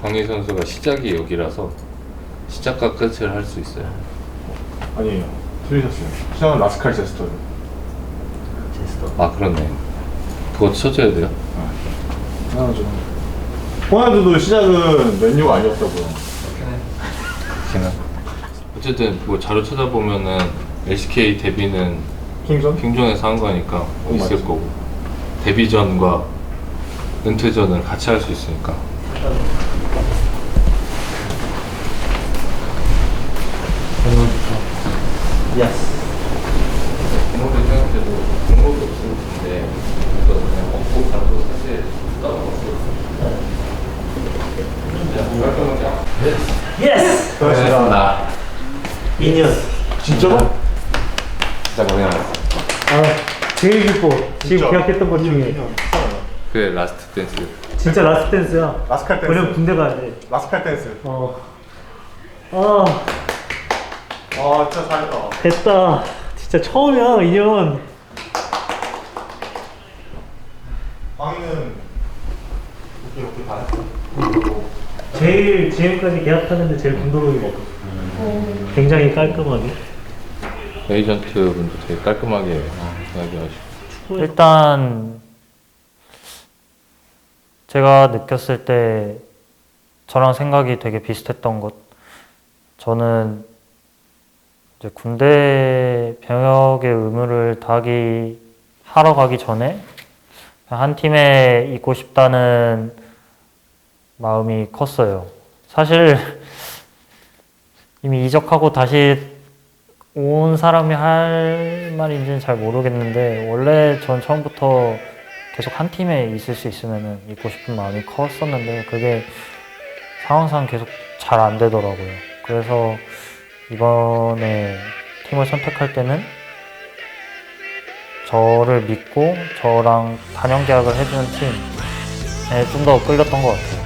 광희 선수가 시작이 여기라서 시작과 끝을 할 수 있어요. 아니에요. 틀리셨어요. 시작은 라스칼 제스터예요. 아 그렇네. 그거 쳐줘야 돼요. 당연하죠. 호날두도 시작은 맨유가 아니었다고요. 그렇긴 어쨌든 뭐 자료 찾아보면은 LCK 데뷔는 킹전? 킹존에서 한 거니까 있을 맞지. 거고 데뷔전과 은퇴전을 같이 할 수 있으니까. 예스. 공로를 생각해도 공로도 없을 텐데 또 그냥 먹고 가도 사실 떠먹었어요. 예스. 수고하셨습니다. 2년. 진짜로? 진짜 고생하셨어. 아, 제일 기뻐. 지금 진짜? 계약했던 것 중에. 그게 라스트 댄스. 진짜 라스트 댄스야. 라스칼 댄스. 왜냐면 군대 가야 돼. 라스칼 댄스. 아, 아 진짜 잘했다. 됐다. 진짜 처음이야, 2년. 광희는 이렇게 잘했어. 제일 지금까지 계약하는데 제일 군더더기 먹어. 굉장히 깔끔하게. 에이전트 분도 되게 깔끔하게 이야기하시고. 일단 제가 느꼈을 때 저랑 생각이 되게 비슷했던 것, 저는 이제 군대 병역의 의무를 하러 가기 전에 한 팀에 있고 싶다는 마음이 컸어요. 사실 이미 이적하고 다시 온 사람이 할 말인지는 잘 모르겠는데, 원래 전 처음부터 계속 한 팀에 있을 수 있으면 있고 싶은 마음이 컸었는데 그게 상황상 계속 잘 안 되더라고요. 그래서 이번에 팀을 선택할 때는 저를 믿고 저랑 단연 계약을 해주는 팀에 좀 더 끌렸던 것 같아요.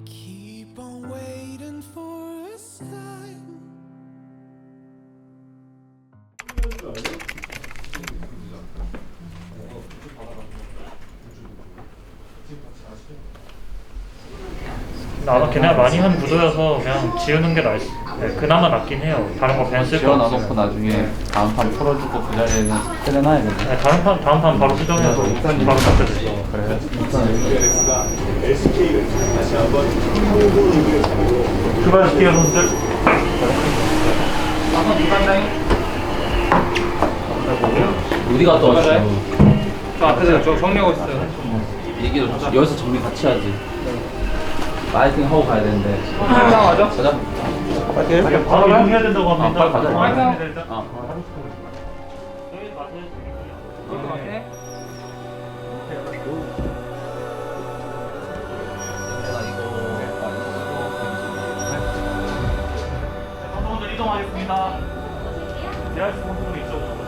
Keep on waiting for a sign. 아마 걔네가 많이 한 구도여서 그냥 지우는 게 그나마 낫긴 해요. 다른 거 그냥 쓸 거 지어놔놓고 없으면. 나중에 다음 판 풀어주고 그 자리에는 때려놔야겠네. 네, 다음 판 바로 수정해서 바로 닦여주죠. 그래요? 출발시키는 선수들. 우리가 또 저 앞에서 저 정리하고 있어요. 얘기도 여기서 정리 같이 하지. 파이팅 하고 가야 되는데. 가자. 가자. 바로 이동해야 된다고 합니다. 빨리 가자. 가자. 선수들 이동하겠습니다. 대할 수 선수들 이쪽으로.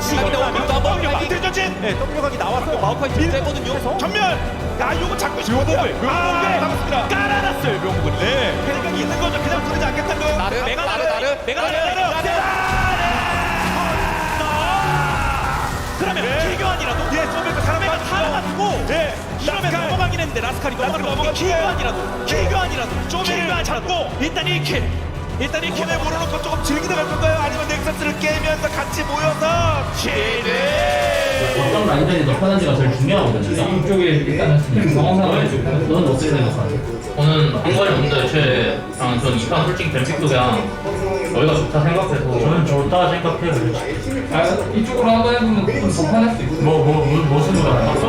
시간이 나옵니다. 마우카이 대전진. 네, W 각이 나왔고 마우카이 밀거든요. 전면. 야, 요거 잡고 싶어. 묘목을. 묘목을 잡았습니다. 깔아놨어요, 묘목을. 네. 생각이 있는 거죠. 그냥 부르지 않겠다는 거예요. 나르. 그러면 기교환이라도. 예, 좀더 사람에가 살아가지고. 예. 이러면 넘어가긴 했는데 라스칼이 넘어가긴 기교환이라도. 기교환 잡고 일단 1킬. 일단 이 캔을 몰아놓고 조금 즐기다 갈 건가요? 아니면 넥서스를 깨면서 같이 모여서 시드 어떤 라인전이 더 편한지가 제일 중요하거든요. 이쪽에 일단은 상황상을 너는 어떻게 생각하세요? 저는 한거리 먼저 애초에 전 2판 솔직히 뱀픽도 그냥 여기가 좋다 생각해서 저는 좋다 생각해요. 이쪽으로 한번 해보면 좀 더 편할 수 있고 무슨 거 같았어?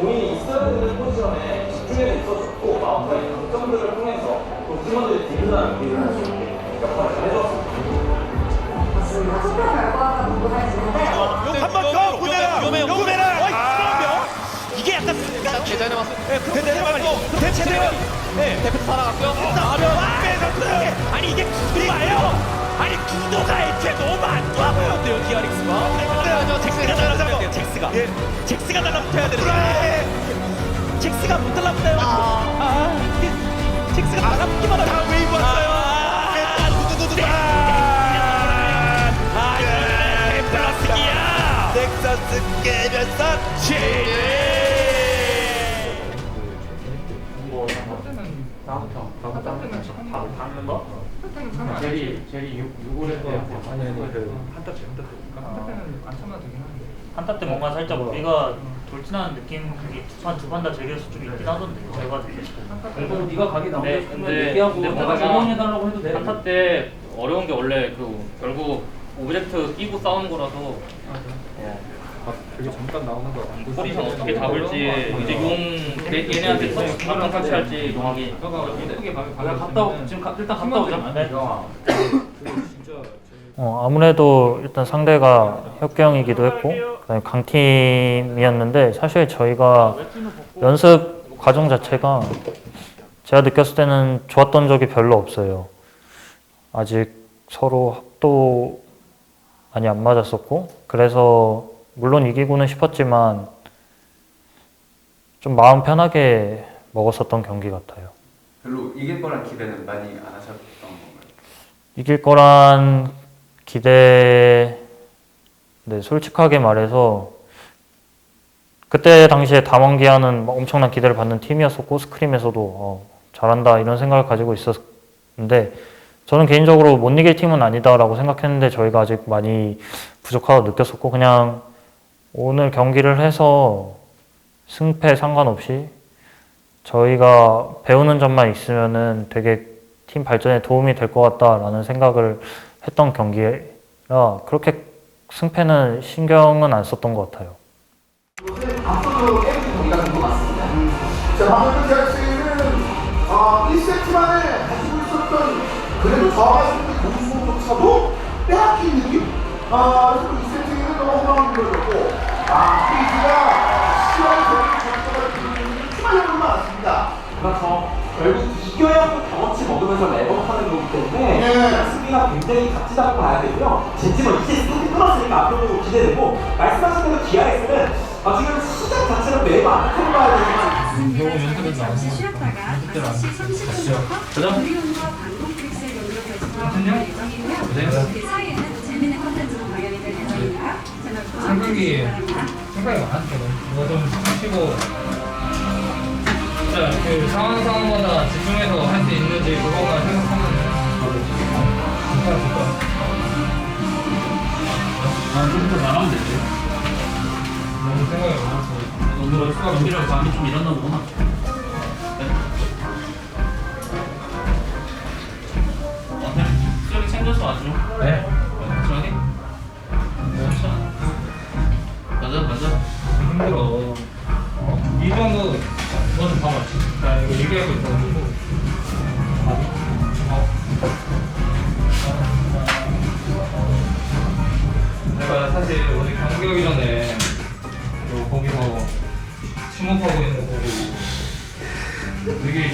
본인이 있어야 되는 포지션에 집중해서 있어줬고 마운트의 강점들을 통해서 또 팀원들이 든든한 일을 할 수 있게 역할을 잘 해줬습니다. 맞습니다. 투표 결과가 궁금해지는데 한번 더 구매라 구매라 이게 약간 계좌에 맞서 대대를 맞고 대체대를 대표 살아갔고요. 빼졌어요. 아니 이게 구도가요. 아니 구도가 애초에 너무 안 좋아 보였대요 디아릭스가. 잭스가 달라붙어야 돼요. 잭스가 달라붙어야 되는데 잭스가 못 달라붙어요. 잭스가 달라붙기만 하면 다 웨이브 왔어요. 플러스기야. 넥서스 깨면서 시드. 제리 6월에 한타 때 뭔가 살짝 우리가 돌진하는 느낌이 두 판 다 제기에서 좀 있긴 하던데 결과 되게 그래도 네가 가기 나오고 네, 싶으면 근데 얘기하고 뭔가 내가 지원해달라고 해도 돼. 한타 때 어려운 게 원래 그 결국 오브젝트 끼고 싸우는 거라서 되게 잠깐 나오는 거 같아요. 포지션 어떻게 잡을지 이제 용 얘네한테 한명 설치할지 용하기 예쁘게 내가 갔다 오, 지금 일단 갔다 오자. 아무래도 일단 상대가 혁경이기도 했고 그다음에 강팀이었는데 사실 저희가 연습 과정 자체가 제가 느꼈을 때는 좋았던 적이 별로 없어요. 아직 서로 합도 많이 안 맞았었고 그래서 물론 이기고는 싶었지만 좀 마음 편하게 먹었었던 경기 같아요. 별로 이길 거란 기대는 많이 안 하셨던 건가요? 이길 거란 기대, 네, 솔직하게 말해서 그때 당시에 담원기아는 엄청난 기대를 받는 팀이었었고 스크림에서도 잘한다 이런 생각을 가지고 있었는데 저는 개인적으로 못 이길 팀은 아니다라고 생각했는데 저희가 아직 많이 부족하다고 느꼈었고 그냥 오늘 경기를 해서 승패 상관없이 저희가 배우는 점만 있으면은 되게 팀 발전에 도움이 될 것 같다라는 생각을 했던 경기라 그렇게 승패는 신경은 안 썼던 것 같아요. 앞서도 깨진 경기가 된 것 같습니다. 자, 방금 대학생은 1세트만에 가지고 있었던 그래도 저하가 있는 공수조차도 빼앗긴 느낌? 그래서 2세트에는 너무 호강을 보여줬고 프리즈가 시원히 경기가 팀하려는 건 않습니다. 그렇죠. 결국 이겨야 또 경험치 먹으면서 레벨업하는 거기 때문에 수비가 굉장히 각지 잡고 가야 되고요. 제 팀은 이제 수비 끊었으니까 앞으로도 기대되고 말씀하신 대로 DRX는 지금 시장 자체로 매우 안 큰 봐야 되지만 잠시 쉬었다가 5시 30분 우리론과 방송 픽셀 연구로 결정할 예정이고요. 그 사이에는 재미있는 컨텐츠로 마련이 될 예정입니다. 채널 고정 부탁드립니다. 생각이 많았죠. 이거 좀 쉬고 진짜 그 상황마다 집중해서 할 수 있는지 그것만 생각하면 좋다. 좀 더 잘하면 되지. 너무 생각이 많아서 너무 경기를 많이 좀 일었나 보구나. 수영이 챙겨서 와줘. 네. 수영이? 맞아. 힘들어. 이 정도 너는 다 맞지? 나 이거 얘기하고 있어가지고 내가 사실 오늘 경기 오기 전에 거기서 침묵하고 있는 거 보고 되게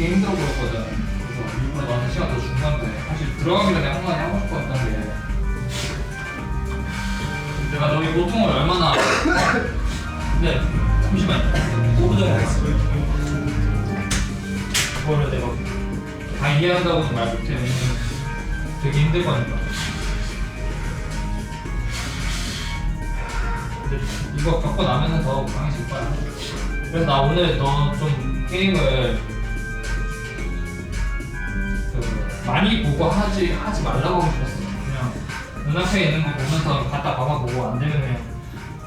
힘들어 보였거든. 그래서 일부러 나한테 시간 더 준 건데 사실 들어가기 전에 한마디 하고 싶었던 게 내가 너희 고통을 얼마나 네, 잠시만요. 5분 전에 하겠습니다. 그거를 내가 다 이해한다고는 말 못해. 되게 힘들거든요. 근데 이거 겪고 나면은 더 강해질 거야. 그래서 나 오늘 너 좀 게임을 많이 보고 하지 말라고 하고 싶었어. 그냥 눈앞에 있는 거 보면서 갖다 봐봐보고 안 되면 그냥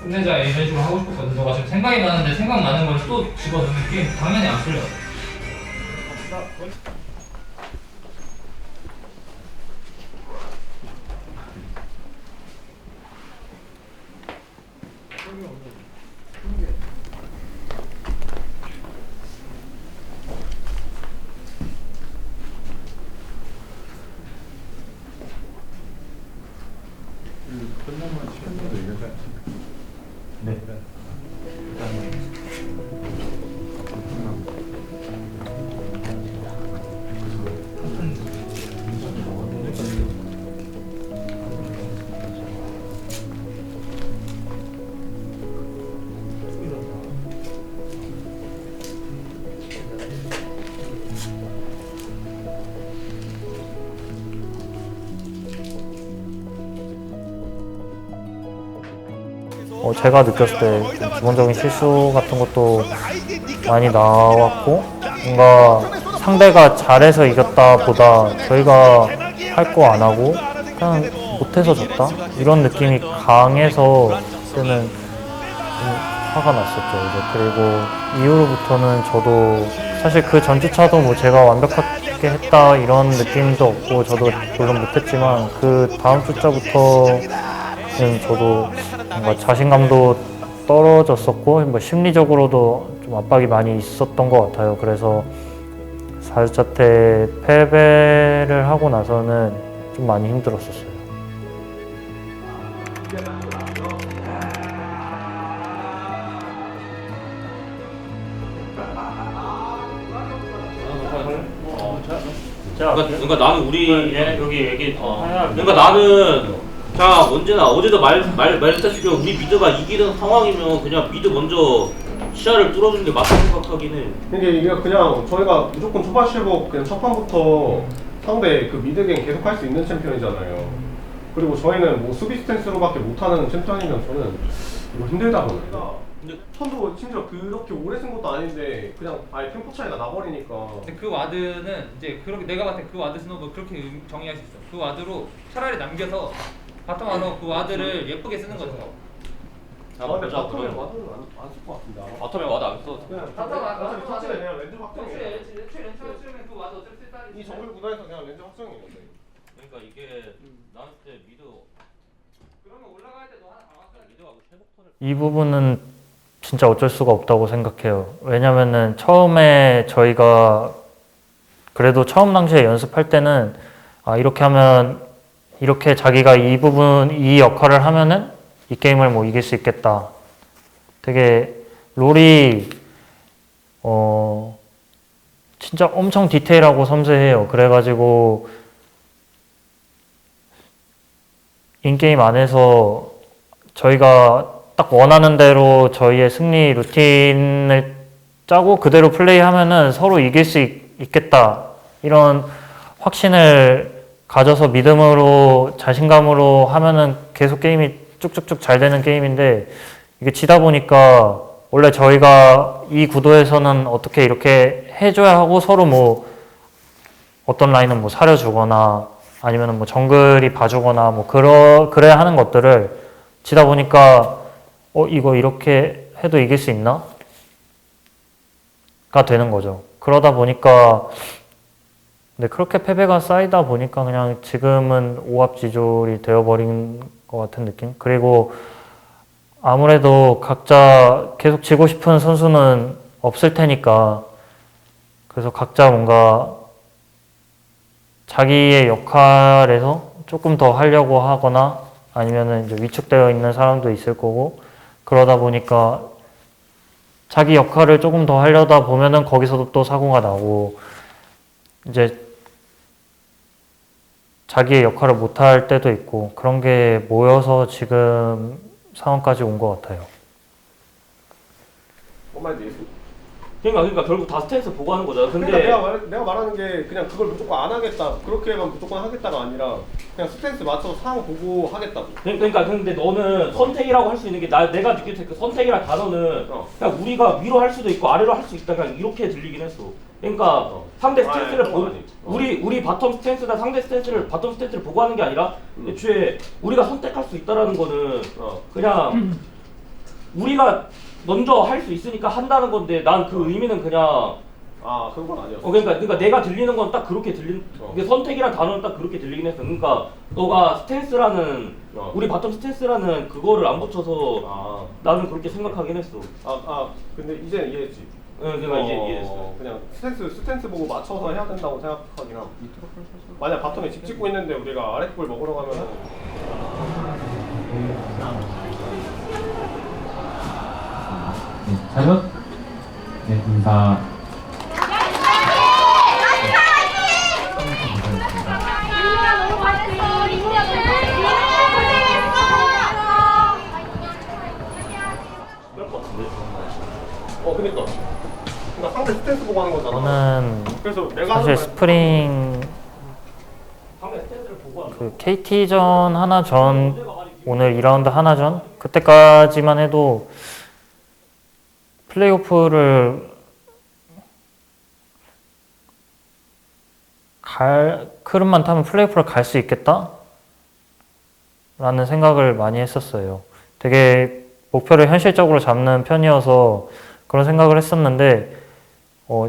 끝내자 이런 식으로 하고 싶었거든. 너가 지금 생각이 나는데 생각나는 걸 또 집어넣는 게임 당연히 안 풀려. 네. 제가 느꼈을 때 기본적인 실수 같은 것도 많이 나왔고, 뭔가 상대가 잘해서 이겼다 보다 저희가 할 거 안 하고 그냥 못해서 졌다? 이런 느낌이 강해서 그때는 좀 화가 났었죠. 이제 그리고 이후로부터는 저도 사실 그 전주차도 뭐 제가 완벽하게 했다 이런 느낌도 없고, 저도 물론 못했지만 그 다음 주자부터는 저도 뭔가 자신감도 떨어졌었고, 뭐 심리적으로도 좀 압박이 많이 있었던 것 같아요. 그래서 4주차 때 패배를 하고 나서는 좀 많이 힘들었었어요. 그러니까 나는 우리 여기 얘기 그러니까 나는 그냥 언제나 어제도 말했다시피 우리 미드가 이기는 상황이면 그냥 미드 먼저 시야를 뚫어주는 게 맞다고 생각하긴 해. 근데 이게 그냥 저희가 무조건 초반 실버 그냥 첫 판부터 상대 그 미드갱 계속 할 수 있는 챔피언이잖아요. 그리고 저희는 뭐 수비 스탠스로밖에 못하는 챔피언이면 저는 이거 힘들다 보네요. 근데 천도 심지어 그렇게 오래 쓴 것도 아닌데 그냥 아예 템포 차이가 나버리니까. 근데 그 와드는 이제 그렇게 내가 봤을 때 그 와드 스노브 그렇게 정의할 수 있어. 그 와드로 차라리 남겨서 바텀 와서 그 와드를 예쁘게 쓰는 거죠. 근데 바텀에 와드는 안쓸 것 같은데. 바텀에 와드 안 써. 그냥 어차피 첫째는 그냥 렌즈 확정이에요. 그 와드 어쩔 수 있다. 이 정글 구간에서 그냥 렌즈 확정이에요. 그러니까 이게 나한테 미드 그러면 올라갈 때도 하나 더 미드하고 쉐복터를 이 부분은 진짜 어쩔 수가 없다고 생각해요. 왜냐면은 처음에 저희가 그래도 처음 당시에 연습할 때는 이렇게 하면 이렇게 자기가 이 역할을 하면은 이 게임을 뭐 이길 수 있겠다. 되게 롤이 진짜 엄청 디테일하고 섬세해요. 그래가지고 인게임 안에서 저희가 딱 원하는 대로 저희의 승리 루틴을 짜고 그대로 플레이하면은 서로 이길 수 있겠다. 이런 확신을 가져서 믿음으로 자신감으로 하면은 계속 게임이 쭉쭉쭉 잘 되는 게임인데, 이게 지다 보니까 원래 저희가 이 구도에서는 어떻게 이렇게 해줘야 하고 서로 뭐 어떤 라인은 뭐 사려주거나 아니면은 뭐 정글이 봐주거나 뭐 그래야 하는 것들을 지다 보니까 이거 이렇게 해도 이길 수 있나? 가 되는 거죠. 그러다 보니까 근데 그렇게 패배가 쌓이다 보니까 그냥 지금은 오합지졸이 되어버린 것 같은 느낌? 그리고 아무래도 각자 계속 지고 싶은 선수는 없을 테니까, 그래서 각자 뭔가 자기의 역할에서 조금 더 하려고 하거나 아니면은 이제 위축되어 있는 사람도 있을 거고, 그러다 보니까 자기 역할을 조금 더 하려다 보면은 거기서도 또 사고가 나고, 이제 자기의 역할을 못할 때도 있고, 그런 게 모여서 지금 상황까지 온 것 같아요. 그러니까 결국 다 스탠스 보고 하는 거잖아. 근데 그러니까 내가 말하는 게 그냥 그걸 무조건 안 하겠다 그렇게만 무조건 하겠다가 아니라 그냥 스탠스 맞춰서 상황 보고 하겠다고. 그러니까 근데 너는 선택이라고 할 수 있는 게 내가 느낄 때 그 선택이란 단어는 그냥 우리가 위로 할 수도 있고 아래로 할 수 있다 그냥 이렇게 들리긴 했어. 그러니까 상대 스탠스를 보고 우리 바텀 스탠스나 상대 스탠스를 바텀 스탠스를 보고 하는 게 아니라 애초에 우리가 선택할 수 있다라는 거는 그냥 우리가 먼저 할 수 있으니까 한다는 건데 난 그 의미는 그냥 그건 아니었어. 그러니까 내가 들리는 건 딱 그렇게 이게 선택이란 단어는 딱 그렇게 들리긴 했어. 그러니까 너가 스탠스라는 우리 바텀 스탠스라는 그거를 안 붙여서 나는 그렇게 생각하긴 했어. 근데 이제는 이해했지. 내가 이제 이해했어. 그냥 스탠스 보고 맞춰서 해야 된다고 생각하긴 함. 만약 바텀에 집 짓고 있는데 우리가 아랫골 먹으러 가면 잘못? 네, 인사. 그러니까 상대 스탠스 보고 하는 거잖아. 저는 그래서 내가 사실 스프링 그 KT전 하나 전 오늘 2라운드 하나 전 그때까지만 해도 플레이오프를 흐름만 타면 플레이오프를 갈 수 있겠다? 라는 생각을 많이 했었어요. 되게 목표를 현실적으로 잡는 편이어서 그런 생각을 했었는데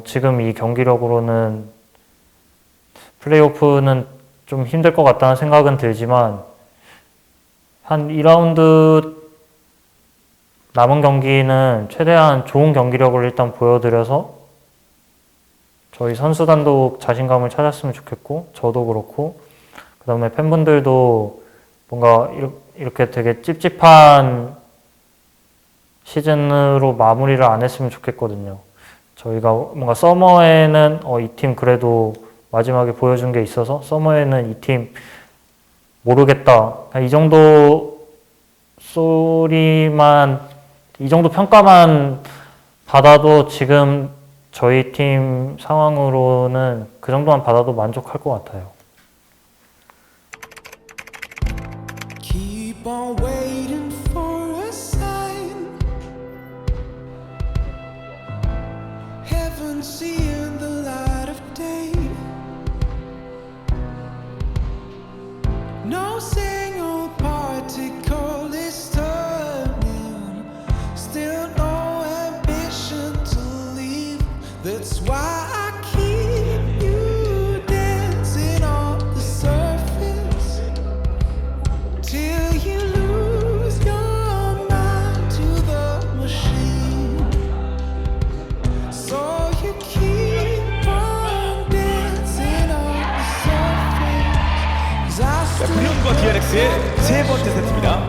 지금 이 경기력으로는 플레이오프는 좀 힘들 것 같다는 생각은 들지만 한 2라운드 남은 경기는 최대한 좋은 경기력을 일단 보여드려서 저희 선수단도 자신감을 찾았으면 좋겠고 저도 그렇고 그 다음에 팬분들도 뭔가 이렇게 되게 찝찝한 시즌으로 마무리를 안 했으면 좋겠거든요. 저희가 뭔가 서머에는 이 팀 그래도 마지막에 보여준 게 있어서 서머에는 이 팀 모르겠다. 이 정도 소리만 이 정도 평가만 받아도 지금 저희 팀 상황으로는 그 정도만 받아도 만족할 것 같아요. Keep on waiting for a sign. Haven't seen the light of day. No single particle is turning. Still no ambition to leave. That's why I keep you dancing on the surface till you lose your mind to the machine. So you keep on dancing on the surface. 'Cause I still 브리온과 DRX의 세 번째 세트입니다.